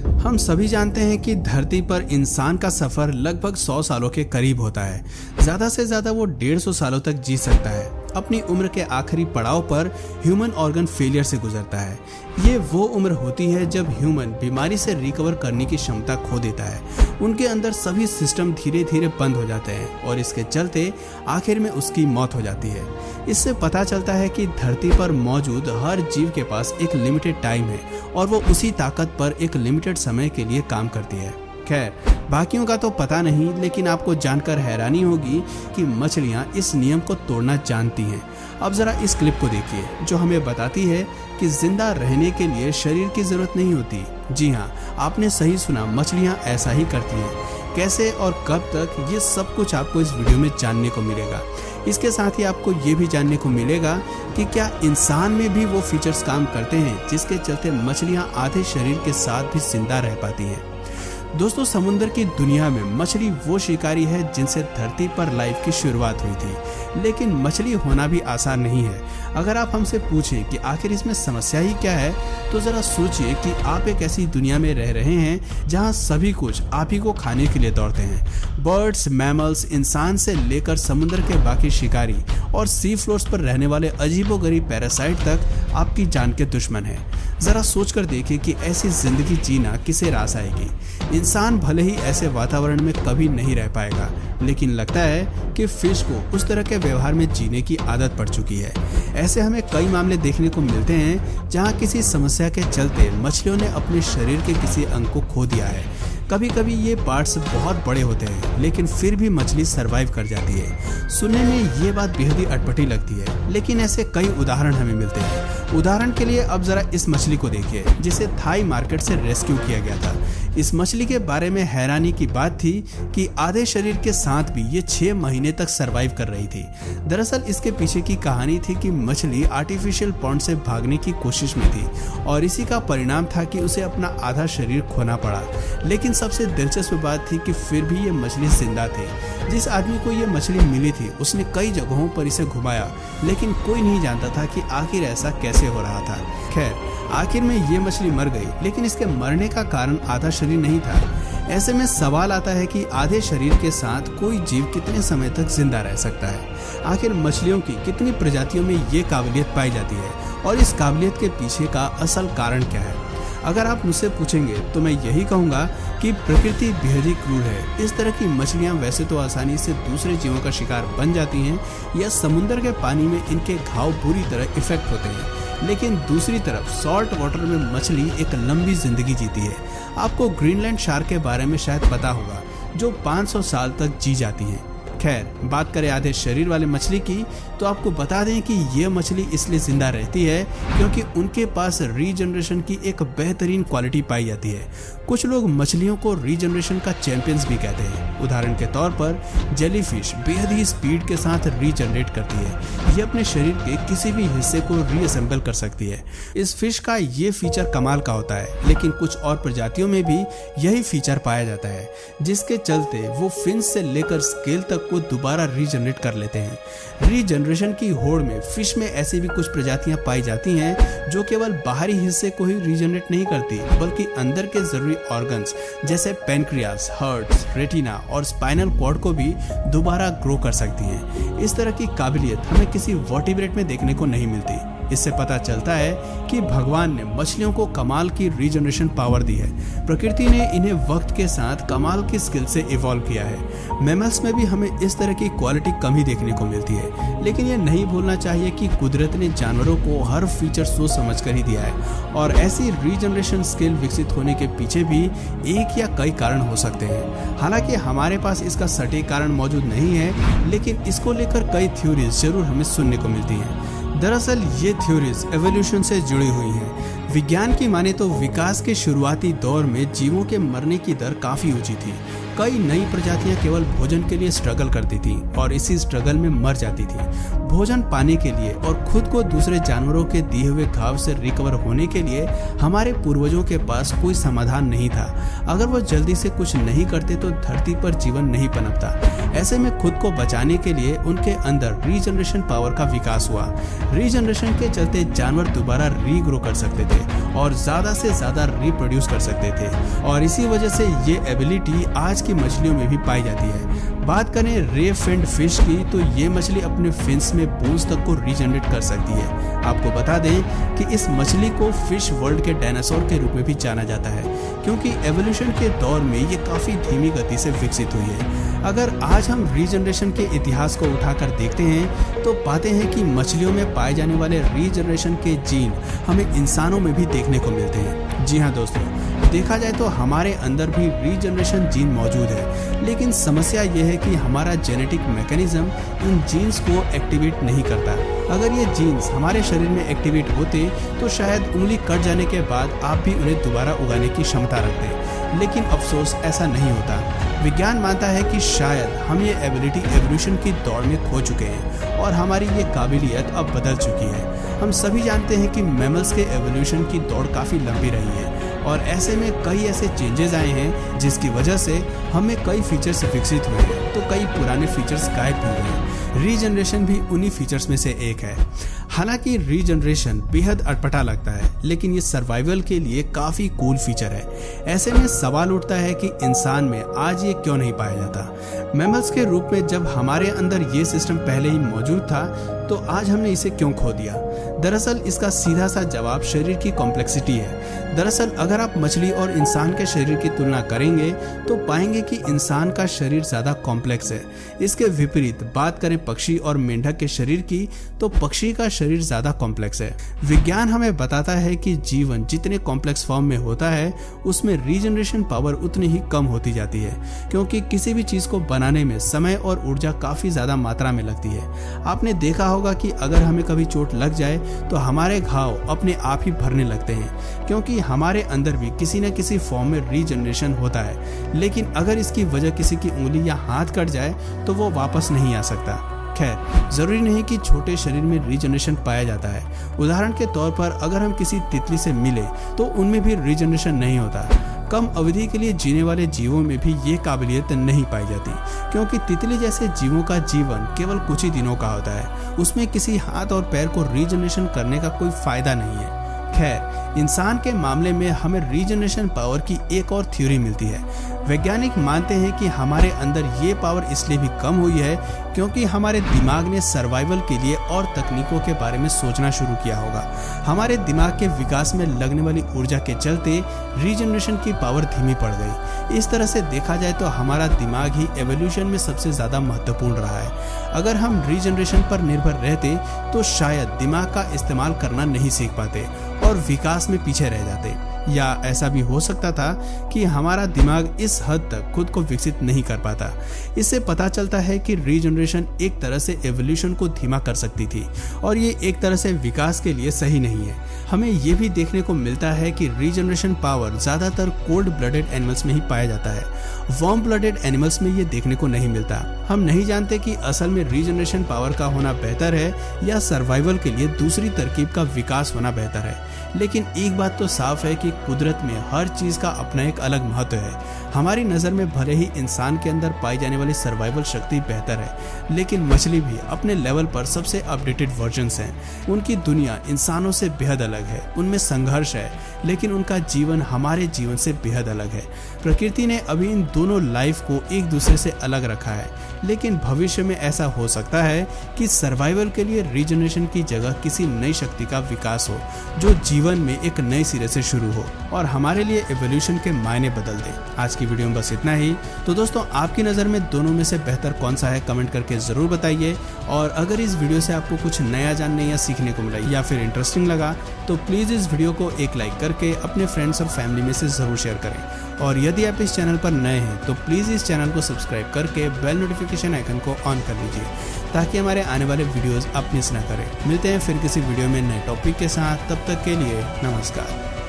हम सभी जानते हैं कि धरती पर इंसान का सफर लगभग 100 सालों के करीब होता है। ज्यादा से ज्यादा वो 150 सालों तक जी सकता है। अपनी उम्र के आखिरी पड़ाव पर ह्यूमन ऑर्गन फेलियर से गुजरता है। ये वो उम्र होती है जब ह्यूमन बीमारी से रिकवर करने की क्षमता खो देता है। उनके अंदर सभी सिस्टम धीरे धीरे बंद हो जाते हैं और इसके चलते आखिर में उसकी मौत हो जाती है। इससे पता चलता है कि धरती पर मौजूद हर जीव के पास एक लिमिटेड टाइम है और वो उसी ताकत पर एक लिमिटेड समय के लिए काम करती है। खैर, बाकियों का तो पता नहीं, लेकिन आपको जानकर हैरानी होगी कि मछलियां इस नियम को तोड़ना जानती हैं। अब जरा इस क्लिप को देखिए जो हमें बताती है कि जिंदा रहने के लिए शरीर की जरूरत नहीं होती। जी हाँ, आपने सही सुना, मछलियां ऐसा ही करती हैं। कैसे और कब तक, ये सब कुछ आपको इस वीडियो में जानने को मिलेगा। इसके साथ ही आपको ये भी जानने को मिलेगा कि क्या इंसान में भी वो फीचर्स काम करते हैं जिसके चलते मछलियां आधे शरीर के साथ भी जिंदा रह पाती हैं। दोस्तों, समुद्र की दुनिया में मछली वो शिकारी है जिनसे धरती पर लाइफ की शुरुआत हुई थी, लेकिन मछली होना भी आसान नहीं है। अगर आप हमसे पूछें कि आखिर इसमें समस्या ही क्या है, तो जरा सोचिए कि आप एक ऐसी दुनिया में रह रहे हैं जहां सभी कुछ आप ही को खाने के लिए दौड़ते हैं। बर्ड्स, मैमल्स, इंसान से लेकर समुद्र के बाकी शिकारी और सी फ्लोर्स पर रहने वाले अजीबोगरीब पैरासाइट तक आपकी जान के दुश्मन है। जरा सोचकर देखिए कि ऐसी जिंदगी जीना किसे रास आएगी। इंसान भले ही ऐसे वातावरण में कभी नहीं रह पाएगा, लेकिन लगता है कि फिश को उस तरह के व्यवहार में जीने की आदत पड़ चुकी है। ऐसे हमें कई मामले देखने को मिलते हैं जहां किसी समस्या के चलते मछलियों ने अपने शरीर के किसी अंग को खो दिया है। कभी कभी ये पार्ट्स बहुत बड़े होते हैं, लेकिन फिर भी मछली सरवाइव कर जाती है। सुनने में ये बात बेहद ही अटपटी लगती है, लेकिन ऐसे कई उदाहरण हमें मिलते हैं। उदाहरण के लिए अब जरा इस मछली को देखिए जिसे थाई मार्केट से रेस्क्यू किया गया था। इस मछली के बारे में हैरानी की बात थी कि आधे शरीर के साथ भी ये 6 महीने तक सरवाइव कर रही थी। दरअसल इसके पीछे की कहानी थी कि मछली आर्टिफिशियल पॉन्ड से भागने की कोशिश में थी और इसी का परिणाम था कि उसे अपना आधा शरीर खोना पड़ा। लेकिन सबसे दिलचस्प बात थी कि फिर भी ये मछली जिंदा थी। जिस आदमी को ये मछली मिली थी उसने कई जगहों पर इसे घुमाया, लेकिन कोई नहीं जानता था कि आखिर ऐसा कैसे हो रहा था। खैर, आखिर में ये मछली मर गई, लेकिन इसके मरने का कारण आधा शरीर नहीं था। ऐसे में सवाल आता है कि आधे शरीर के साथ कोई जीव कितने समय तक जिंदा रह सकता है। आखिर मछलियों की कितनी प्रजातियों में ये काबिलियत पाई जाती है और इस काबिलियत के पीछे का असल कारण क्या है? अगर आप मुझसे पूछेंगे तो मैं यही कहूँगा कि प्रकृति बेहद ही क्रूर है। इस तरह की मछलियाँ वैसे तो आसानी से दूसरे जीवों का शिकार बन जाती हैं या समुद्र के पानी में इनके घाव बुरी तरह इफेक्ट होते हैं, लेकिन दूसरी तरफ सॉल्ट वाटर में मछली एक लंबी जिंदगी जीती है। आपको ग्रीनलैंड शार्क के बारे में शायद पता होगा, जो 500 साल तक जी जाती हैं। खैर, बात करें आधे शरीर वाले मछली की, तो आपको बता दें कि ये मछली इसलिए जिंदा रहती है क्योंकि उनके पास रीजनरेशन की एक बेहतरीन क्वालिटी पाई जाती है। कुछ लोग मछलियों को रीजनरेशन का चैंपियंस भी कहते हैं। उदाहरण के तौर पर जेलीफिश बेहद ही स्पीड के साथ रीजनरेट करती है। ये अपने शरीर के किसी भी हिस्से को रीअसेंबल कर सकती है। इस फिश का ये फीचर कमाल का होता है, लेकिन कुछ और प्रजातियों में भी यही फीचर पाया जाता है, जिसके चलते वो फिन्स से लेकर स्केल तक को दोबारा रीजनरेट कर लेते हैं। रीजनरेशन की होड़ में फिश में ऐसी भी कुछ प्रजातियां पाई जाती हैं जो केवल बाहरी हिस्से को ही रीजनरेट नहीं करती, बल्कि अंदर के जरूरी ऑर्गन्स जैसे पेनक्रियास, हार्ट्स, रेटिना और स्पाइनल कॉर्ड को भी दोबारा ग्रो कर सकती हैं। इस तरह की काबिलियत हमें किसी वर्टिब्रेट में देखने को नहीं मिलती। इससे पता चलता है कि भगवान ने मछलियों को कमाल की रीजनरेशन पावर दी है। प्रकृति ने इन्हें वक्त के साथ कमाल की स्किल से इवॉल्व किया है। मैमल्स में भी हमें इस तरह की क्वालिटी कम ही देखने को मिलती है, लेकिन ये नहीं भूलना चाहिए कि कुदरत ने जानवरों को हर फीचर सोच समझ कर ही दिया है और ऐसी रीजनरेशन स्किल विकसित होने के पीछे भी एक या कई कारण हो सकते हैं। हालांकि हमारे पास इसका सटीक कारण मौजूद नहीं है, लेकिन इसको लेकर कई थ्योरीज जरूर हमें सुनने को मिलती हैं। दरअसल ये थ्योरीज एवोल्यूशन से जुड़ी हुई हैं। विज्ञान की माने तो विकास के शुरुआती दौर में जीवों के मरने की दर काफी ऊंची थी। कई नई प्रजातियां केवल भोजन के लिए स्ट्रगल करती थी और इसी स्ट्रगल में मर जाती थी। भोजन पाने के लिए और खुद को दूसरे जानवरों के दिए हुए घाव से रिकवर होने के लिए हमारे पूर्वजों के पास कोई समाधान नहीं था। अगर वो जल्दी से कुछ नहीं करते तो धरती पर जीवन नहीं पनपता। ऐसे में खुद को बचाने के लिए उनके अंदर रीजनरेशन पावर का विकास हुआ। रीजनरेशन के चलते जानवर दोबारा रीग्रो कर सकते थे और ज्यादा से ज्यादा रिप्रोड्यूस कर सकते थे और इसी वजह से ये एबिलिटी आज की मछलियों में भी पाई जाती है। बात करें रे फिन्ड फिश की तो ये मछली अपने फिन्स में बोन्स तक को रीजनरेट कर सकती है। आपको बता दें कि इस मछली को फिश वर्ल्ड के डायनासोर के रूप में भी जाना जाता है क्योंकि एवोल्यूशन के दौर में ये काफी धीमी गति से विकसित हुई है। अगर आज हम रीजनरेशन के इतिहास को उठाकर देखते हैं तो पाते हैं कि मछलियों में पाए जाने वाले रीजनरेशन के जीन हमें इंसानों में भी देखने को मिलते हैं। जी हाँ दोस्तों, देखा जाए तो हमारे अंदर भी रीजनरेशन जीन मौजूद है, लेकिन समस्या यह है कि हमारा जेनेटिक मैकेनिज्म इन जीन्स को एक्टिवेट नहीं करता। अगर ये जीन्स हमारे शरीर में एक्टिवेट होते तो शायद उंगली कट जाने के बाद आप भी उन्हें दोबारा उगाने की क्षमता रखते, लेकिन अफसोस ऐसा नहीं होता। विज्ञान मानता है कि शायद हम ये एबिलिटी एवोल्यूशन की दौड़ में खो चुके हैं और हमारी ये काबिलियत अब बदल चुकी है। हम सभी जानते हैं कि मैमल्स के एवोल्यूशन की दौड़ काफ़ी लंबी रही है और ऐसे में कई ऐसे चेंजेस आए हैं जिसकी वजह से हमें कई फीचर्स विकसित हुए हैं तो कई पुराने फीचर्स गायब भी हुए हैं। रीजनरेशन भी उन्हीं फीचर्स में से एक है। हालांकि रीजनरेशन बेहद अटपटा लगता है, लेकिन ये सर्वाइवल के लिए काफी कूल फीचर है। ऐसे में सवाल उठता है कि इंसान में आज ये क्यों नहीं पाया जाता। मैमल्स के रूप में जब हमारे अंदर ये सिस्टम पहले ही मौजूद था तो आज हमने इसे क्यों खो दिया। दरअसल इसका सीधा सा जवाब शरीर की कॉम्प्लेक्सिटी है। दरअसल अगर आप मछली और इंसान के शरीर की तुलना करेंगे तो पाएंगे कि इंसान का शरीर ज्यादा कॉम्प्लेक्स है। इसके विपरीत बात करें पक्षी और मेंढक के शरीर की तो पक्षी का शरीर ज्यादा कॉम्प्लेक्स है। विज्ञान हमें बताता है कि जीवन जितने कॉम्प्लेक्स फॉर्म में होता है उसमें रीजनरेशन पावर उतनी ही कम होती जाती है, क्योंकि किसी भी चीज को बनाने में समय और ऊर्जा काफी ज्यादा मात्रा में लगती है। आपने देखा होगा कि अगर हमें कभी चोट लग जाए तो हमारे घाव अपने आप ही भरने लगते हैं, क्योंकि हमारे अंदर भी किसी न किसी फॉर्म में रीजनरेशन होता है। लेकिन अगर इसकी वजह किसी की उंगली या हाथ कट जाए तो वो वापस नहीं आ सकता। खैर, जरूरी नहीं कि छोटे शरीर में रीजनरेशन पाया जाता है। उदाहरण के तौर पर अगर हम किसी तितली से मिले तो उनमें भी रीजनरेशन नहीं होता। कम अवधि के लिए जीने वाले जीवों में भी ये काबिलियत नहीं पाई जाती, क्योंकि तितली जैसे जीवों का जीवन केवल कुछ ही दिनों का होता है। उसमें किसी हाथ और पैर को रीजनरेशन करने का कोई फायदा नहीं है। खैर, इंसान के मामले में हमें रीजनरेशन पावर की एक और थ्योरी मिलती है। वैज्ञानिक मानते हैं कि हमारे अंदर ये पावर इसलिए भी कम हुई है क्योंकि हमारे दिमाग ने सर्वाइवल के लिए और तकनीकों के बारे में सोचना शुरू किया होगा। हमारे दिमाग के विकास में लगने वाली ऊर्जा के चलते रीजनरेशन की पावर धीमी पड़ गई। इस तरह से देखा जाए तो हमारा दिमाग ही एवोल्यूशन में सबसे ज्यादा महत्वपूर्ण रहा है। अगर हम रीजनरेशन पर निर्भर रहते तो शायद दिमाग का इस्तेमाल करना नहीं सीख पाते और विकास में पीछे रह जाते, या ऐसा भी हो सकता था कि हमारा दिमाग इस हद तक खुद को विकसित नहीं कर पाता। इससे पता चलता है कि रीजनरेशन एक तरह से एवोल्यूशन को धीमा कर सकती थी और ये एक तरह से विकास के लिए सही नहीं है। हमें ये भी देखने को मिलता है कि रीजनरेशन पावर ज्यादातर कोल्ड ब्लडेड एनिमल्स में ही पाया जाता है। वार्म ब्लडेड एनिमल्स में ये देखने को नहीं मिलता। हम नहीं जानते कि असल में रीजनरेशन पावर का होना बेहतर है या सर्वाइवल के लिए दूसरी तरकीब का विकास होना बेहतर है। लेकिन एक बात तो साफ है कि कुदरत में हर चीज का अपना एक अलग महत्व है। हमारी नजर में भले ही इंसान के अंदर पाई जाने वाली सर्वाइवल शक्ति बेहतर है, लेकिन मछली भी अपने लेवल पर सबसे अपडेटेड वर्जन्स हैं। उनकी दुनिया इंसानों से बेहद अलग है, उनमें संघर्ष है, लेकिन उनका जीवन हमारे जीवन से बेहद अलग है। प्रकृति ने अभी इन दोनों लाइफ को एक दूसरे से अलग रखा है, लेकिन भविष्य में ऐसा हो सकता है कि सर्वाइवल के लिए रीजनरेशन की जगह किसी नई शक्ति का विकास हो जो जीवन में एक नए सिरे से शुरू हो और हमारे लिए एवोल्यूशन के मायने बदल दे। आज की वीडियो में बस इतना ही। तो दोस्तों, आपकी नज़र में दोनों में से बेहतर कौन सा है, कमेंट करके ज़रूर बताइए। और अगर इस वीडियो से आपको कुछ नया जानने या सीखने को मिला या फिर इंटरेस्टिंग लगा तो प्लीज़ इस वीडियो को एक लाइक करके अपने फ्रेंड्स और फैमिली में से ज़रूर शेयर करें। और यदि आप इस चैनल पर नए हैं तो प्लीज़ इस चैनल को सब्सक्राइब करके बेल नोटिफिकेशन आइकन को ऑन कर लीजिए ताकि हमारे आने वाले वीडियोस आप मिस ना करें। मिलते हैं फिर किसी वीडियो में नए टॉपिक के साथ, तब तक के लिए नमस्कार।